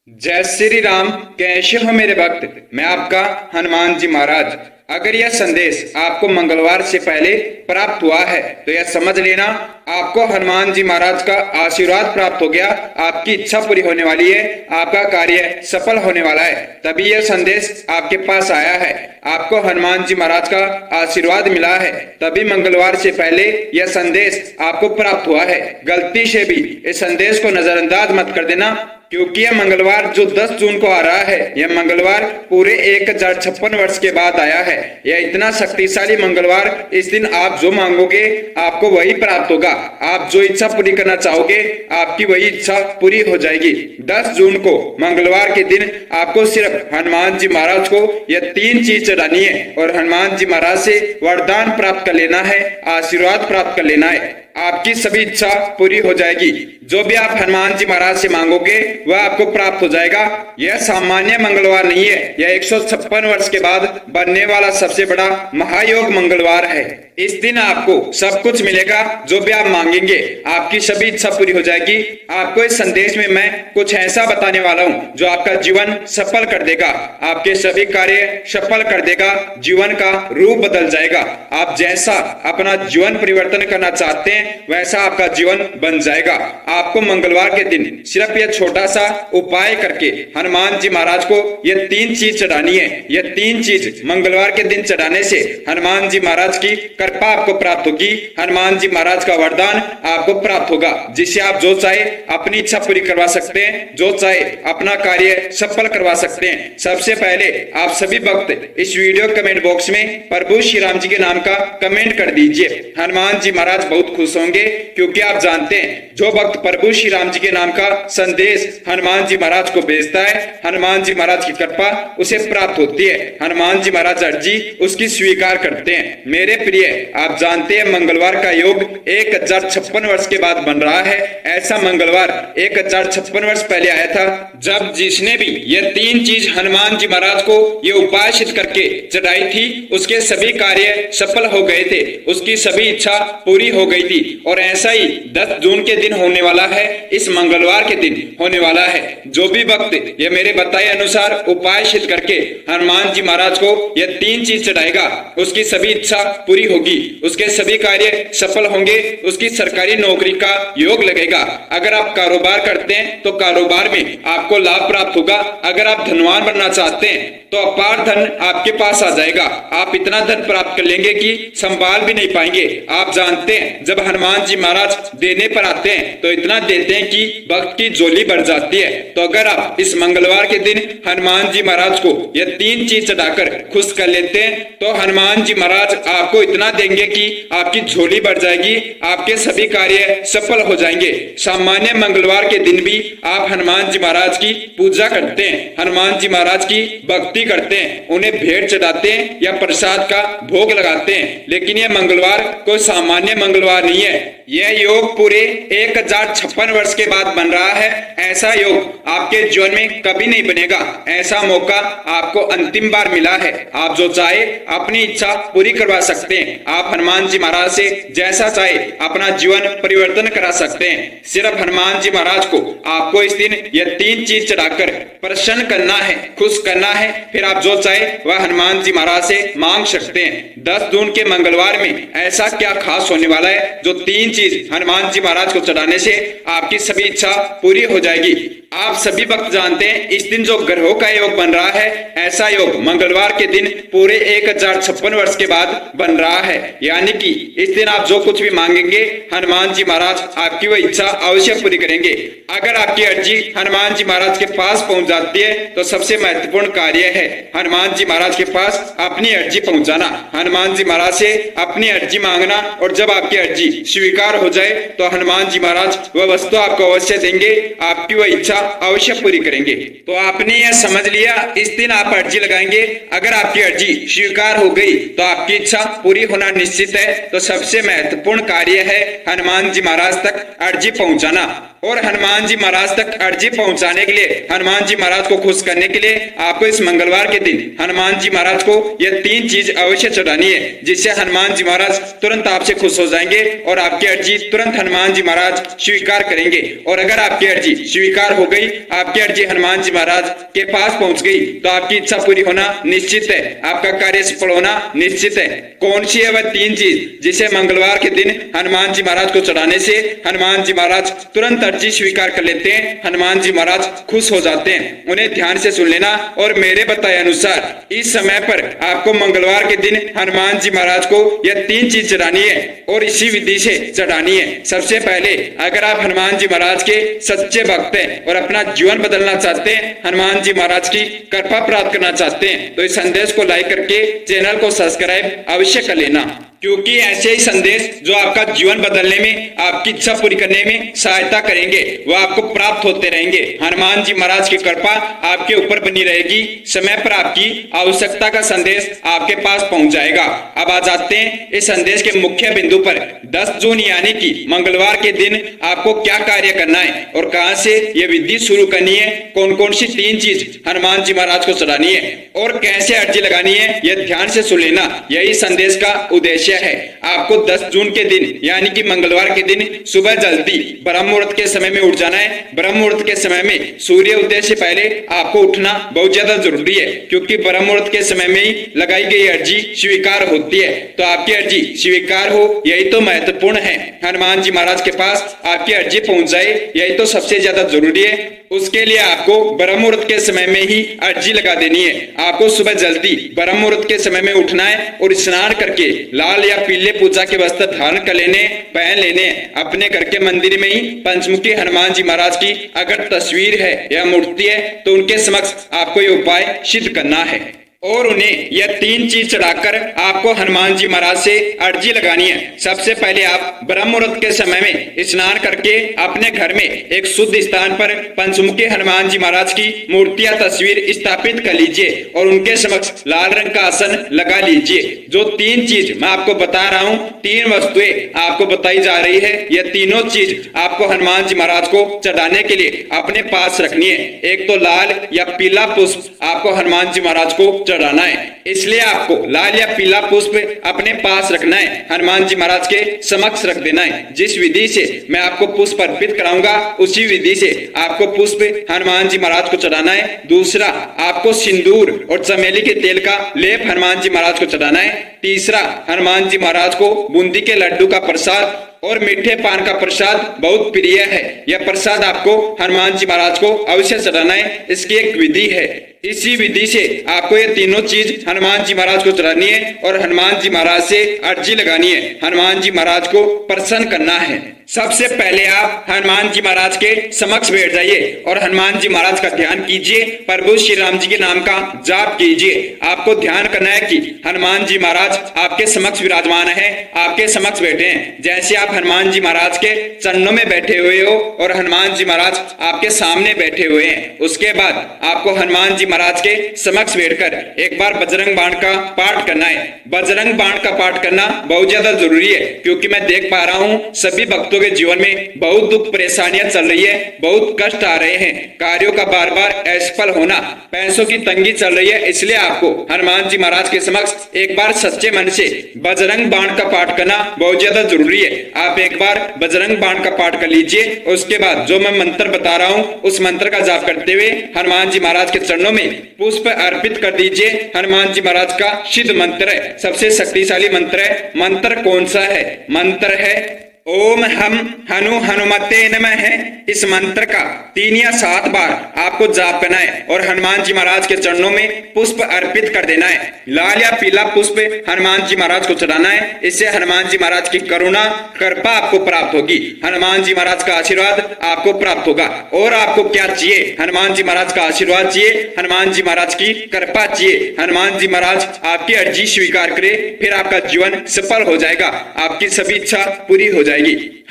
जय श्री राम। कैसे हो मेरे भक्त? मैं आपका हनुमान जी महाराज। अगर यह संदेश आपको मंगलवार से पहले प्राप्त हुआ है तो यह समझ लेना आपको हनुमान जी महाराज का आशीर्वाद प्राप्त हो गया। आपकी इच्छा पूरी होने वाली है, आपका कार्य सफल होने वाला है। तभी यह संदेश आपके पास आया है। आपको हनुमान जी महाराज का आशीर्वाद मिला है, तभी मंगलवार से पहले यह संदेश आपको प्राप्त हुआ है। गलती से भी इस संदेश को नजरअंदाज मत कर देना, क्योंकि यह मंगलवार जो 10 जून को आ रहा है, यह मंगलवार पूरे 1056 वर्ष के बाद आया है। यह इतना शक्तिशाली मंगलवार, इस दिन आप जो मांगोगे आपको वही प्राप्त होगा। आप जो इच्छा पूरी करना चाहोगे आपकी वही इच्छा पूरी हो जाएगी। 10 जून को मंगलवार के दिन आपको सिर्फ हनुमान जी महाराज को यह 3 चीज चढ़ानी है और हनुमान जी महाराज से वरदान प्राप्त कर लेना है, आशीर्वाद प्राप्त कर लेना है। आपकी सभी इच्छा पूरी हो जाएगी। जो भी आप हनुमान जी महाराज से मांगोगे वह आपको प्राप्त हो जाएगा। यह सामान्य मंगलवार नहीं है, यह 156 वर्ष के बाद बनने वाला सबसे बड़ा महायोग मंगलवार है। इस दिन आपको सब कुछ मिलेगा, जो भी आप मांगेंगे आपकी सभी इच्छा पूरी हो जाएगी। आपको इस संदेश में मैं कुछ ऐसा बताने वाला हूँ जो आपका जीवन सफल कर देगा, आपके सभी कार्य सफल कर देगा, जीवन का रूप बदल जाएगा। आप जैसा अपना जीवन परिवर्तन करना चाहते हैं वैसा आपका जीवन बन जाएगा। आपको मंगलवार के दिन सिर्फ यह छोटा सा उपाय करके हनुमान जी महाराज को यह 3 चीज चढ़ानी है। यह 3 चीज मंगलवार के दिन चढ़ाने से हनुमान जी महाराज की कृपा आपको प्राप्त होगी, हनुमान जी महाराज का वरदान आपको प्राप्त होगा, जिससे आप जो चाहे अपनी इच्छा पूरी करवा सकते हैं, जो चाहे अपना कार्य सफल करवा सकते हैं। सबसे पहले आप सभी भक्त इस वीडियो कमेंट बॉक्स में प्रभु श्री राम जी के नाम का कमेंट कर दीजिए। हनुमान जी महाराज बहुत खुश होंगे, क्योंकि आप जानते हैं जो भक्त प्रभु श्री राम जी के नाम का संदेश हनुमान जी महाराज को भेजता है, हनुमान जी महाराज की कृपा उसे प्राप्त होती है। हनुमान जी महाराज अर्जी उसकी स्वीकार करते हैं। मेरे प्रिय, आप जानते हैं मंगलवार का योग 1056 वर्ष के बाद बन रहा है। ऐसा मंगलवार 1056 वर्ष पहले आया था, जब जिसने भी यह 3 चीज हनुमान जी महाराज को ये उपाय सिद्ध करके चढ़ाई थी उसके सभी कार्य सफल हो गए थे, उसकी सभी इच्छा पूरी हो गई थी। और ऐसा ही 10 जून के दिन होने वाला है, इस मंगलवार के दिन होने वाला है। जो भी भक्त ये मेरे बताए अनुसार उपाय सिद्ध करके हनुमान जी महाराज को यह 3 चीज चढ़ाएगा उसकी सभी इच्छा पूरी होगी, उसके सभी कार्य सफल होंगे, उसकी सरकारी नौकरी का योग लगेगा। अगर आप कारोबार करते हैं तो कारोबार में आपको लाभ प्राप्त होगा। अगर आप धनवान बनना चाहते हैं तो अपार धन आपके पास आ जाएगा। आप इतना धन प्राप्त कर लेंगे कि संभाल भी नहीं पाएंगे। आप जानते हैं जब हनुमान जी महाराज देने पर आते हैं तो इतना देते हैं कि भक्त की झोली भर जाती है। तो अगर आप इस मंगलवार के दिन हनुमान जी महाराज को यह 3 चीज चढ़ाकर खुश कर लेते हैं तो हनुमान जी महाराज आपको इतना देंगे कि आपकी झोली भर जाएगी, आपके सभी कार्य सफल हो जाएंगे। सामान्य मंगलवार के दिन भी आप हनुमान जी महाराज की पूजा करते हैं, हनुमान जी महाराज की भक्ति करते हैं, उन्हें भेंट चढ़ाते हैं या प्रसाद का भोग लगाते हैं। लेकिन यह मंगलवार कोई सामान्य मंगलवार नहीं है। यह योग पूरे 1056 वर्ष के बाद बन रहा है। ऐसा योग आपके जीवन में कभी नहीं बनेगा। ऐसा मौका आपको अंतिम बार मिला है। आप जो चाहे अपनी इच्छा पूरी करवा सकते हैं। आप हनुमान जी महाराज से जैसा चाहे अपना जीवन परिवर्तन करा सकते हैं। सिर्फ हनुमान जी महाराज को आपको इस दिन यह 3 चीज चढ़ाकर प्रसन्न करना है, खुश करना है। फिर आप जो चाहे वह हनुमान जी महाराज से मांग सकते हैं। 10 जून के मंगलवार में ऐसा क्या खास होने वाला है जो 3 चीज हनुमान जी महाराज को चढ़ाने से आपकी सभी इच्छा पूरी हो जाएगी। आप सभी भक्त जानते हैं इस दिन जो ग्रहों का योग बन रहा है, ऐसा योग मंगलवार के दिन पूरे 1056 वर्ष के बाद बन रहा है। यानी कि इस दिन आप जो कुछ भी मांगेंगे हनुमान जी महाराज आपकी वह इच्छा अवश्य पूरी करेंगे। अगर आपकी अर्जी हनुमान जी महाराज के पास पहुंच जाती है तो सबसे महत्वपूर्ण कार्य है हनुमान जी महाराज के पास अपनी अर्जी पहुंचाना, हनुमान जी महाराज से अपनी अर्जी मांगना। और जब आपकी अर्जी स्वीकार हो जाए तो हनुमान जी महाराज वह वस्तु आपको अवश्य देंगे, आपकी वह इच्छा अवश्य पूरी करेंगे। तो आपने यह समझ लिया, इस दिन आप अर्जी लगाएंगे, अगर आपकी अर्जी स्वीकार हो गई तो आपकी इच्छा पूरी होना निश्चित है। तो सबसे महत्वपूर्ण कार्य है हनुमान जी महाराज तक अर्जी पहुंचाना। और हनुमान जी महाराज तक अर्जी पहुंचाने के लिए, हनुमान जी महाराज को खुश करने के लिए आपको इस मंगलवार के दिन हनुमान जी महाराज को यह 3 चीज अवश्य चढ़ानी है, जिससे हनुमान जी महाराज तुरंत आपसे खुश हो जाएंगे और आपकी अर्जी तुरंत हनुमान जी महाराज स्वीकार करेंगे। और अगर आपकी अर्जी स्वीकार हो गई, आपकी अर्जी हनुमान जी महाराज के पास पहुंच गई, तो आपकी इच्छा पूरी होना निश्चित है, आपका कार्य सफल होना निश्चित है। कौन सी है वह 3 चीज जिसे मंगलवार के दिन हनुमान जी महाराज को चढ़ाने से हनुमान जी महाराज तुरंत अर्जी स्वीकार कर लेते हैं, हनुमान जी महाराज खुश हो जाते हैं। उन्हें ध्यान से सुन लेना और मेरे बताए अनुसार इस समय पर आपको मंगलवार के दिन हनुमान जी महाराज को यह 3 चीज चढ़ानी है और इसी विधि से चढ़ानी है। सबसे पहले अगर आप हनुमान जी महाराज के सच्चे भक्त हैं और अपना जीवन बदलना चाहते हैं, हनुमान जी महाराज की कृपा प्राप्त करना चाहते हैं, तो इस संदेश को लाइक करके चैनल को सब्सक्राइब अवश्य कर लेना, क्योंकि ऐसे ही संदेश जो आपका जीवन बदलने में, आपकी इच्छा पूरी करने में सहायता करेंगे, वो आपको प्राप्त होते रहेंगे। हनुमान जी महाराज की कृपा आपके ऊपर बनी रहेगी, समय पर आपकी आवश्यकता का संदेश आपके पास पहुंच जाएगा। अब आ जाते हैं इस संदेश के मुख्य बिंदु पर। 10 जून यानी कि मंगलवार के दिन आपको क्या कार्य करना है और कहां से यह विधि शुरू करनी है, कौन कौन सी 3 चीज हनुमान जी महाराज को चढ़ानी है और कैसे अर्जी लगानी है, यह ध्यान से सुन लेना। यही संदेश का उद्देश्य है। आपको 10 जून के दिन यानी कि मंगलवार के दिन सुबह जल्दी ब्रह्म मुहूर्त के समय में उठ जाना है। ब्रह्म मुहूर्त के समय में सूर्य उदय से पहले आपको उठना बहुत ज्यादा जरूरी है, क्योंकि ब्रह्म मुहूर्त के समय में ही लगाई गई अर्जी स्वीकार होती है। तो आपकी अर्जी स्वीकार हो, यही तो महत्वपूर्ण है। हनुमान जी महाराज के पास आपकी अर्जी पहुंच जाए, यही तो सबसे ज्यादा जरूरी है। उसके लिए आपको ब्रह्म मुहूर्त के समय में ही अर्जी लगा देनी है। आपको सुबह जल्दी ब्रह्म मुहूर्त के समय में उठना है और स्नान करके लाल या पीले पूजा के वस्त्र धारण कर लेने, पहन लेने। अपने घर के मंदिर में ही पंचमुखी हनुमान जी महाराज की अगर तस्वीर है या मूर्ति है, तो उनके समक्ष आपको ये उपाय सिद्ध करना है और उन्हें यह 3 चीज चढ़ाकर आपको हनुमान जी महाराज से अर्जी लगानी है। सबसे पहले आप ब्रह्म मुहूर्त के समय में स्नान करके अपने घर में एक शुद्ध स्थान पर पंचमुखी हनुमान जी महाराज की मूर्ति या तस्वीर स्थापित कर लीजिए और उनके समक्ष लाल रंग का आसन लगा लीजिए। जो 3 चीज मैं आपको बता रहा हूँ, 3 वस्तुएं आपको बताई जा रही है, यह तीनों चीज आपको हनुमान जी महाराज को चढ़ाने के लिए अपने पास रखनी है। एक तो लाल या पीला पुष्प आपको हनुमान जी महाराज को चढ़ाना है, इसलिए आपको लाल या पीला पुष्प अपने पास रखना है, हनुमान जी महाराज के समक्ष रख देना है। जिस विधि से मैं आपको पुष्प अर्पित कराऊंगा, उसी विधि से आपको पुष्प हनुमान जी महाराज को चढ़ाना है। दूसरा, आपको सिंदूर और चमेली के तेल का लेप हनुमान जी महाराज को चढ़ाना है। तीसरा, हनुमान जी महाराज को बूंदी के लड्डू का प्रसाद और मीठे पान का प्रसाद बहुत प्रिय है। यह प्रसाद आपको हनुमान जी महाराज को अवश्य चढ़ाना है। इसकी एक विधि है, इसी विधि से आपको ये तीनों चीज हनुमान जी महाराज को चढ़ानी है और हनुमान जी महाराज से अर्जी लगानी है, हनुमान जी महाराज को प्रसन्न करना है। सबसे पहले आप हनुमान जी महाराज के समक्ष बैठ जाइए और हनुमान जी महाराज का ध्यान कीजिए, प्रभु श्री राम जी के नाम का जाप कीजिए। आपको ध्यान करना है कि हनुमान जी महाराज आपके समक्ष विराजमान है, आपके समक्ष बैठे हैं। जैसे आप हनुमान जी महाराज के चरणों में बैठे हुए हो और हनुमान जी महाराज आपके सामने बैठे हुए हैं, उसके बाद आपको हनुमान जी महाराज के समक्ष बैठकर एक बार बजरंग बाण का पाठ करना है। बजरंग बाण का पाठ करना बहुत ज्यादा जरूरी है, क्योंकि मैं देख पा रहा हूँ सभी भक्तों के जीवन में बहुत दुख परेशानियां चल रही है, बहुत कष्ट आ रहे हैं, कार्यों का बार बार असफल होना, पैसों की तंगी चल रही है। इसलिए आपको हनुमान जी महाराज के समक्ष एक बार सच्चे मन से बजरंग बाण का पाठ करना बहुत ज्यादा जरूरी है। आप एक बार बजरंग बाण का पाठ कर लीजिए, उसके बाद जो मैं मंत्र बता रहा हूँ उस मंत्र का जाप करते हुए हनुमान जी महाराज के चरणों में पुष्प अर्पित कर दीजिए। हनुमान जी महाराज का सिद्ध मंत्र है, सबसे शक्तिशाली मंत्र है। मंत्र कौन सा है? मंत्र है ओम हम हनुमते नमः है। इस मंत्र का 3 या 7 बार आपको जाप करना है और हनुमान जी महाराज के चरणों में पुष्प अर्पित कर देना है। लाल या पीला पुष्प हनुमान जी महाराज को चढ़ाना है, इससे हनुमान जी महाराज की करुणा कृपा आपको प्राप्त होगी, हनुमान जी महाराज का आशीर्वाद आपको प्राप्त होगा। और आपको क्या चाहिए? हनुमान जी महाराज का आशीर्वाद चाहिए, हनुमान जी महाराज की कृपा चाहिए, हनुमान जी महाराज आपकी अर्जी स्वीकार करे, फिर आपका जीवन सफल हो जाएगा, आपकी सभी इच्छा पूरी हो जाएगी।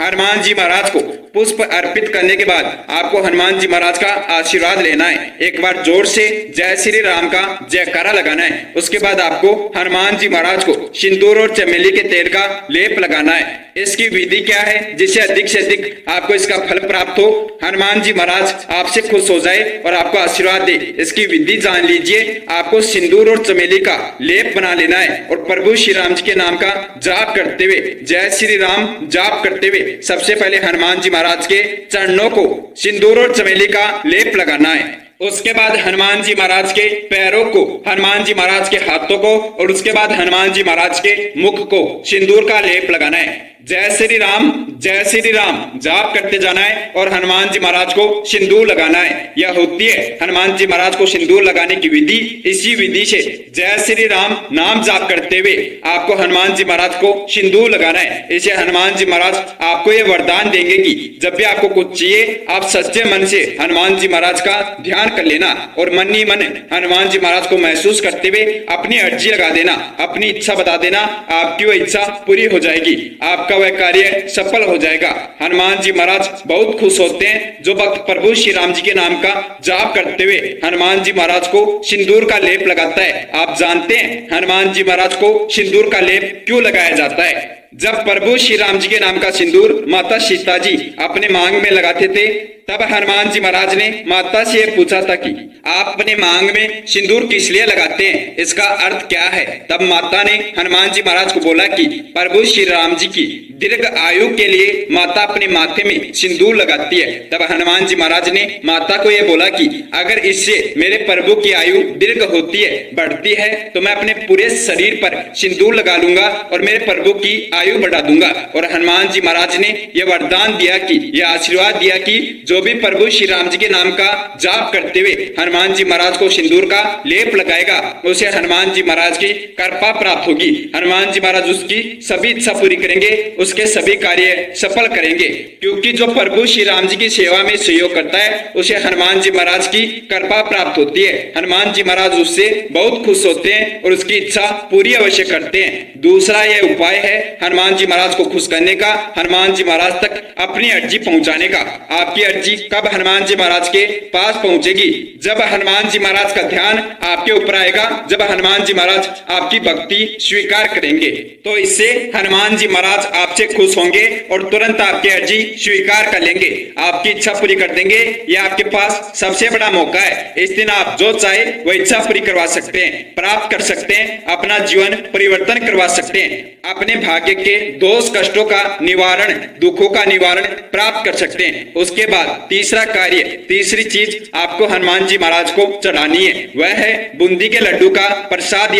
हनुमान जी महाराज को पुष्प अर्पित करने के बाद आपको हनुमान जी महाराज का आशीर्वाद लेना है। एक बार जोर से जय श्री राम का जयकारा लगाना है। उसके बाद आपको हनुमान जी महाराज को सिंदूर और चमेली के तेल का लेप लगाना है। इसकी विधि क्या है जिससे अधिक से अधिक आपको इसका फल प्राप्त हो, हनुमान जी महाराज आपसे खुश हो जाए और आपको आशीर्वाद दे। इसकी विधि जान लीजिए। आपको सिंदूर और चमेली का लेप बना लेना है और प्रभु श्री राम जी के नाम का जाप करते हुए, जय श्री राम जाप करते हुए सबसे पहले हनुमान जी महाराज के चरणों को सिंदूर और चमेली का लेप लगाना है। उसके बाद हनुमान जी महाराज के पैरों को, हनुमान जी महाराज के हाथों को और उसके बाद हनुमान जी महाराज के मुख को सिंदूर का लेप लगाना है। जय श्री राम जाप करते जाना है और हनुमान जी महाराज को सिंदूर लगाना है। यह होती है हनुमान जी महाराज को सिंदूर लगाने की विधि। इसी विधि से जय श्री राम नाम जाप करते हुए आपको हनुमान जी महाराज को सिंदूर लगाना है। इसे हनुमान जी महाराज आपको ये वरदान देंगे कि जब भी आपको कुछ चाहिए आप सच्चे मन से हनुमान जी महाराज का ध्यान कर लेना और मन ही मन हनुमान जी महाराज को महसूस करते हुए अपनी अर्जी लगा देना, अपनी इच्छा बता देना, आपकी वह इच्छा पूरी हो जाएगी, आपका वह कार्य सफल हो जाएगा। हनुमान जी महाराज बहुत खुश होते हैं जो भक्त प्रभु श्री राम जी के नाम का जाप करते हुए हनुमान जी महाराज को सिंदूर का लेप लगाता है। आप जानते हैं हनुमान जी महाराज को सिंदूर का लेप क्यों लगाया जाता है? जब प्रभु श्री राम जी के नाम का सिंदूर माता सीता जी अपने मांग में लगाते थे, तब हनुमान जी महाराज ने माता से पूछा था कि आप अपने मांग में सिंदूर किस लिए लगाते हैं, इसका अर्थ क्या है? तब माता ने हनुमान जी महाराज को बोला कि प्रभु श्री राम जी की दीर्घ आयु के लिए माता अपने माथे में सिंदूर लगाती है। तब हनुमान जी महाराज ने माता को यह बोला कि अगर इससे मेरे प्रभु की आयु दीर्घ होती है, बढ़ती है, तो मैं अपने पूरे शरीर पर सिंदूर लगा लूंगा और मेरे प्रभु की आयु बढ़ा दूंगा। और हनुमान जी महाराज ने यह वरदान दिया कि यह आशीर्वाद दिया कि जो भी प्रभु श्री राम जी के नाम का जाप करते हुए हनुमान जी महाराज को सिंदूर का लेप लगाएगा, उसे हनुमान जी महाराज की कृपा प्राप्त होगी। हनुमान जी महाराज उसकी सभी इच्छा पूरी करेंगे, उसके सभी कार्य सफल करेंगे, क्योंकि जो प्रभु श्री राम जी की सेवा में सहयोग करता है उसे हनुमान जी महाराज की कृपा प्राप्त होती है। हनुमान जी महाराज उससे बहुत खुश होते हैं और उसकी इच्छा पूरी अवश्य करते हैं। दूसरा यह उपाय है हनुमान जी महाराज को खुश करने का, हनुमान जी महाराज तक अपनी अर्जी पहुंचाने का। आपकी अर्जी कब हनुमान जी महाराज के पास पहुंचेगी? जब हनुमान जी महाराज का ध्यान आपके ऊपर आएगा, जब हनुमान जी महाराज आपकी भक्ति स्वीकार करेंगे, तो इससे हनुमान जी महाराज आपसे खुश होंगे और तुरंत आपकी अर्जी स्वीकार कर लेंगे, आपकी इच्छा पूरी कर देंगे। यह आपके पास सबसे बड़ा मौका है। इस दिन आप जो चाहे वह इच्छा पूरी करवा सकते हैं, प्राप्त कर सकते हैं, अपना जीवन परिवर्तन करवा सकते हैं, अपने भाग्य के दोष कष्टों का निवारण, दुखों का निवारण प्राप्त कर सकते हैं। उसके बाद तीसरा कार्य, तीसरी चीज आपको हनुमान जी महाराज को चढ़ानी है, वह है बूंदी के लड्डू का प्रसाद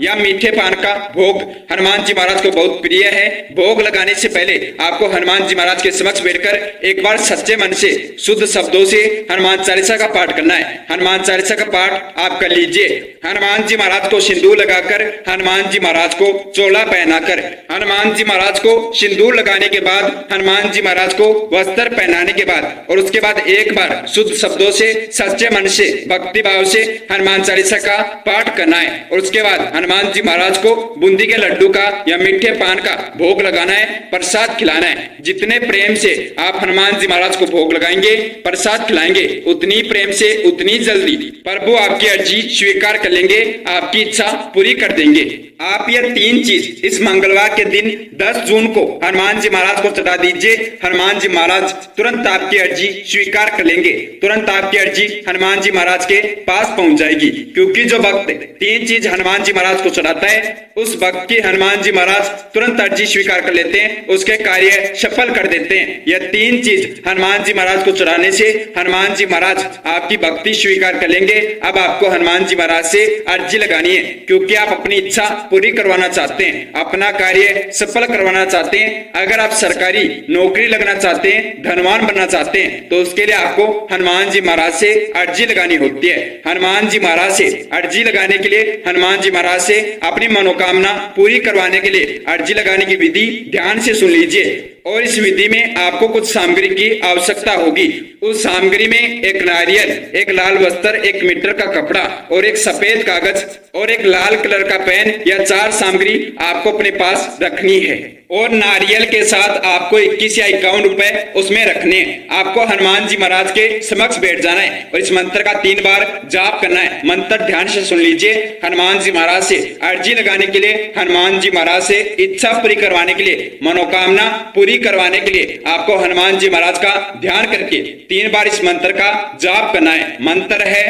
या मीठे पान का भोग। हनुमान जी महाराज को बहुत प्रिय है। भोग लगाने से पहले आपको हनुमान जी महाराज के समक्ष बैठकर एक बार सच्चे मन से शुद्ध शब्दों से हनुमान चालीसा का पाठ करना है। हनुमान चालीसा का पाठ आप कर लीजिए। हनुमान जी महाराज को सिंदूर लगाकर, हनुमान जी महाराज को चोला पहनाकर, हनुमान जी महाराज को सिंदूर लगाने के बाद, हनुमान जी महाराज को वस्त्र पहनाने के बाद और उसके बाद एक बार शुद्ध शब्दों से सच्चे मन से भक्ति भाव से हनुमान चालीसा का पाठ करना है। और उसके बाद हनुमान जी महाराज को बूंदी के लड्डू का या मीठे पान का भोग लगाना है, प्रसाद खिलाना है। जितने प्रेम से आप हनुमान जी महाराज को भोग लगाएंगे, प्रसाद खिलाएंगे, उतनी प्रेम से, उतनी जल्दी प्रभु आपकी अर्जी स्वीकार कर लेंगे, आपकी इच्छा पूरी कर देंगे। आप यह तीन चीज इस मंगलवार के दिन 10 जून को हनुमान जी महाराज को चढ़ा दीजिए। हनुमान जी महाराज तुरंत आपकी अर्जी स्वीकार कर लेंगे, तुरंत आपकी अर्जी हनुमान जी महाराज के पास पहुंच जाएगी। क्योंकि जो भक्त तीन चीज हनुमान जी महाराज को चढ़ाता है, उस भक्त की हनुमान जी महाराज तुरंत अर्जी स्वीकार कर लेते हैं, उसके कार्य सफल कर देते हैं। यह तीन चीज हनुमान जी महाराज को चढ़ाने से हनुमान जी महाराज आपकी भक्ति स्वीकार कर लेंगे। अब आपको हनुमान जी महाराज से अर्जी लगानी है, क्योंकि आप अपनी इच्छा पूरी करवाना चाहते हैं, अपना कार्य सफल करवाना चाहते हैं। अगर आप सरकारी नौकरी लगना चाहते हैं, धनवान बनना चाहते हैं, तो उसके लिए आपको हनुमान जी महाराज से अर्जी लगानी होती है। हनुमान जी महाराज से अर्जी लगाने के लिए, हनुमान जी महाराज से अपनी मनोकामना पूरी करवाने के लिए अर्जी लगाने की विधि ध्यान से सुन लीजिए और इस विधि में आपको कुछ सामग्री की आवश्यकता होगी। उस सामग्री में एक नारियल, एक लाल वस्त्र, 1 मीटर का कपड़ा और एक सफेद कागज और एक लाल कलर का पेन, या 4 सामग्री आपको अपने पास रखनी है। और नारियल के साथ आपको 21 या 51 रुपए उसमें रखने हैं। आपको हनुमान जी महाराज के समक्ष बैठ जाना है और इस मंत्र का 3 बार जाप करना है। मंत्र ध्यान से सुन लीजिए। हनुमान जी महाराज से अर्जी लगाने के लिए, हनुमान जी महाराज से इच्छा पूरी करवाने के लिए, मनोकामना पूरी करवाने के लिए आपको हनुमान जी महाराज का ध्यान करके 3 बार इस मंत्र का जाप करना है। मंत्र है,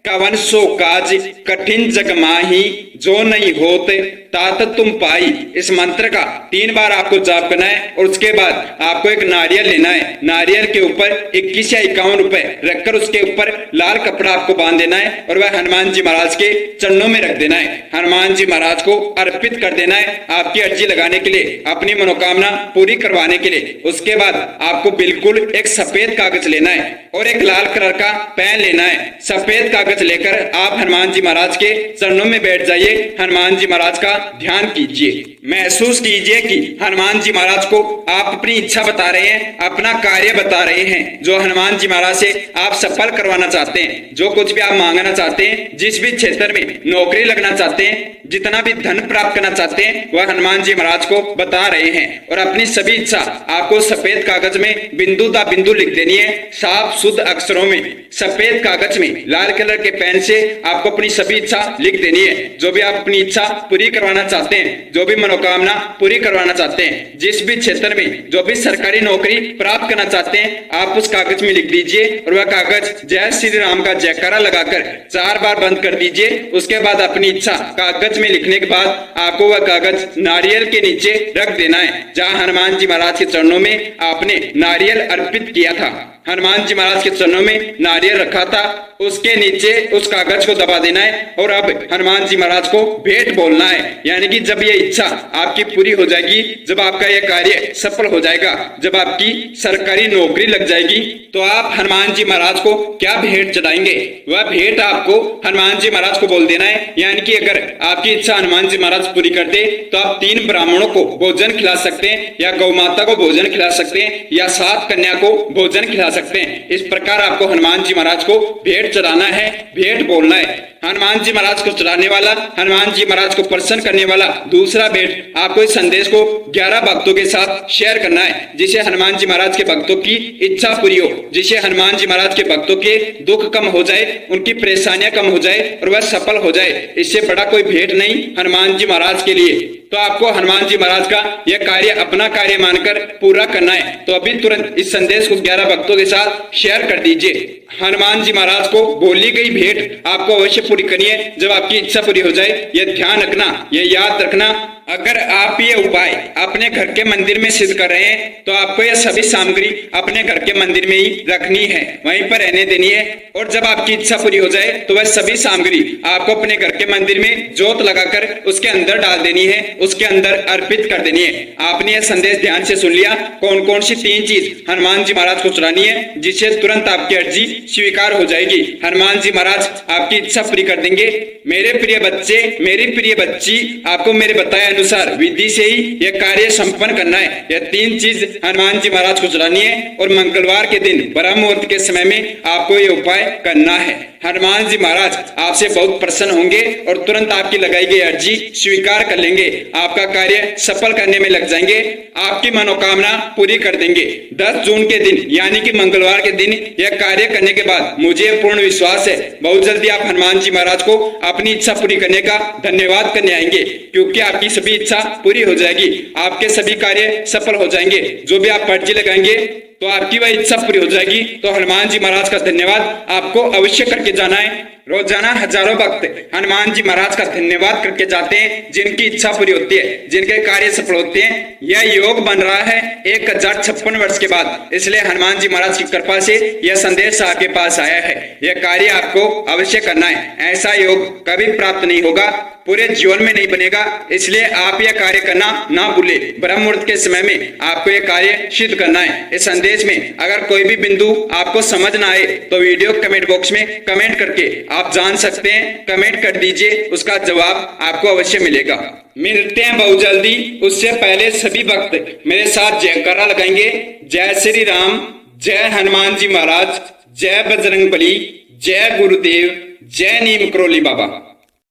कवन सो काज कठिन जग माही, जो नहीं होते तात तुम पाई। इस मंत्र का 3 बार आपको जाप करना है और उसके बाद आपको एक नारियल लेना है। नारियल के ऊपर 21 या 51 रुपए रखकर उसके ऊपर लाल कपड़ा आपको बांध देना है और वह हनुमान जी महाराज के चरणों में रख देना है। हनुमान जी महाराज को अर्पित कर देना है आपकी अर्जी लगाने के लिए, अपनी मनोकामना पूरी करवाने के लिए। उसके बाद आपको बिल्कुल एक सफेद कागज लेना है और एक लाल कलर का पेन लेना है। सफेद कागज लेकर आप हनुमान जी महाराज के चरणों में बैठ जाइए। हनुमान जी महाराज का ध्यान कीजिए। महसूस कीजिए कि हनुमान जी महाराज को आप अपनी इच्छा बता रहे हैं, अपना कार्य बता रहे हैं, जो हनुमान जी महाराज से आप सफल करवाना चाहते हैं, जो कुछ भी आप मांगना चाहते हैं, जिस भी क्षेत्र में नौकरी लगना चाहते हैं, जितना भी धन प्राप्त करना चाहते हैं, वह हनुमान जी महाराज को बता रहे हैं। और अपनी सभी इच्छा आपको सफेद कागज में बिंदु दा बिंदु लिख देनी है, साफ शुद्ध अक्षरों में। सफेद कागज में लाल कलर के पेन से आपको अपनी सभी इच्छा लिख देनी है। जो भी आप अपनी इच्छा पूरी करवाना चाहते हैं, जो भी मनोकामना पूरी करवाना चाहते हैं, जिस भी क्षेत्र में जो भी सरकारी नौकरी प्राप्त करना चाहते हैं, आप उस कागज में लिख दीजिए और वह कागज जय श्री राम का जयकारा लगाकर 4 बार बंद कर दीजिए। उसके बाद अपनी इच्छा कागज में लिखने के बाद आपको वह कागज नारियल के नीचे रख देना है, जहां हनुमान जी महाराज के चरणों में आपने नारियल अर्पित किया था। हनुमान जी महाराज के चरणों में नारियल रखा था, उसके नीचे उस कागज को दबा देना है और अब हनुमान जी महाराज को भेंट बोलना है। यानी कि जब ये इच्छा आपकी पूरी हो जाएगी, जब आपका यह कार्य सफल हो जाएगा, जब आपकी सरकारी नौकरी लग जाएगी, तो आप हनुमान जी महाराज को क्या भेंट चढ़ाएंगे, वह भेंट आपको हनुमान जी महाराज को बोल देना है। यानी कि अगर आपकी इच्छा हनुमान जी महाराज पूरी कर दे तो आप 3 ब्राह्मणों को भोजन खिला सकते हैं, या गौ माता को भोजन खिला सकते हैं, या 7 कन्या को भोजन खिला सकते हैं। इस प्रकार आपको हनुमान जी महाराज को भेंट चढ़ाना है, भेंट बोलना है। हनुमान जी महाराज को चढ़ाने वाला, हनुमान जी महाराज को प्रसन्न करने वाला दूसरा भेंट आपको इस संदेश को 11 भक्तों के साथ शेयर करना है, जिसे हनुमान जी महाराज के भक्तों की इच्छा पूरी हो, जिसे हनुमान जी महाराज के भक्तों के दुख कम हो जाए, उनकी परेशानियां कम हो जाए और वह सफल हो जाए। इससे बड़ा कोई भेंट नहीं हनुमान जी महाराज के लिए। तो आपको हनुमान जी महाराज का यह कार्य अपना कार्य मानकर पूरा करना है। तो अभी तुरंत इस संदेश को 11 भक्तों के साथ शेयर कर दीजिए। हनुमान जी महाराज को बोली गई भेंट आपको अवश्य पूरी करनी है जब आपकी इच्छा पूरी हो जाए। यह ध्यान रखना, यह याद रखना, अगर आप ये उपाय अपने घर के मंदिर में सिद्ध कर रहे हैं तो आपको यह सभी सामग्री अपने घर के मंदिर में ही रखनी है, वहीं पर रहने देनी है। और जब आपकी इच्छा पूरी हो जाए तो वह सभी सामग्री आपको अपने घर के मंदिर में जोत लगाकर उसके अंदर डाल देनी है, उसके अंदर अर्पित कर देनी है। आपने यह संदेश ध्यान से सुन लिया। कौन कौन सी 3 चीज हनुमान जी महाराज को चढ़ानी है, जिससे तुरंत आपकी अर्जी स्वीकार हो जाएगी। हनुमान जी महाराज आपकी इच्छा पूरी कर देंगे। मेरे प्रिय बच्चे, मेरी प्रिय बच्ची, आपको मेरे बताए अनुसार विधि से ही यह कार्य संपन्न करना है। यह 3 चीज हनुमान जी महाराज को चढ़ानी है और मंगलवार के दिन ब्रह्म मुहूर्त के समय में आपको यह उपाय करना है। हनुमान जी महाराज आपसे बहुत प्रसन्न होंगे और तुरंत आपकी लगाई गई अर्जी स्वीकार कर लेंगे, आपका कार्य सफल करने में लग जाएंगे, आपकी मनोकामना पूरी कर देंगे। 10 जून के दिन यानी कि मंगलवार के दिन यह कार्य करने के बाद मुझे पूर्ण विश्वास है बहुत जल्दी आप हनुमान जी महाराज को अपनी इच्छा पूरी करने का धन्यवाद करने आएंगे, क्योंकि आपकी सभी इच्छा पूरी हो जाएगी, आपके सभी कार्य सफल हो जाएंगे। जो भी आप अर्जी लगाएंगे तो आपकी वह इच्छा पूरी हो जाएगी। तो हनुमान जी महाराज का धन्यवाद आपको अवश्य करके जाना है। रोजाना हजारों भक्त हनुमान जी महाराज का धन्यवाद करके जाते हैं, जिनकी इच्छा पूरी होती है, जिनके कार्य सफल होते हैं। यह योग बन रहा है 1056 वर्ष के बाद, इसलिए हनुमान जी महाराज की कृपा से यह संदेश आपके पास आया है। यह कार्य आपको अवश्य करना है, ऐसा योग कभी प्राप्त नहीं होगा। पूरे जीवन में नहीं बनेगा। इसलिए आप यह कार्य करना ना भूले। ब्रह्म मुहूर्त के समय में आपको यह कार्य सिद्ध करना है। इस संदेश में अगर कोई भी बिंदु आपको समझ ना आए तो वीडियो कमेंट बॉक्स में कमेंट करके आप जान सकते हैं। कमेंट कर दीजिए, उसका जवाब आपको अवश्य मिलेगा। मिलते हैं बहुत जल्दी, उससे पहले सभी भक्त मेरे साथ जयकारा लगाएंगे। जय श्री राम, जय हनुमान जी महाराज, जय बजरंगबली, जय गुरुदेव, जय नीम करोली बाबा।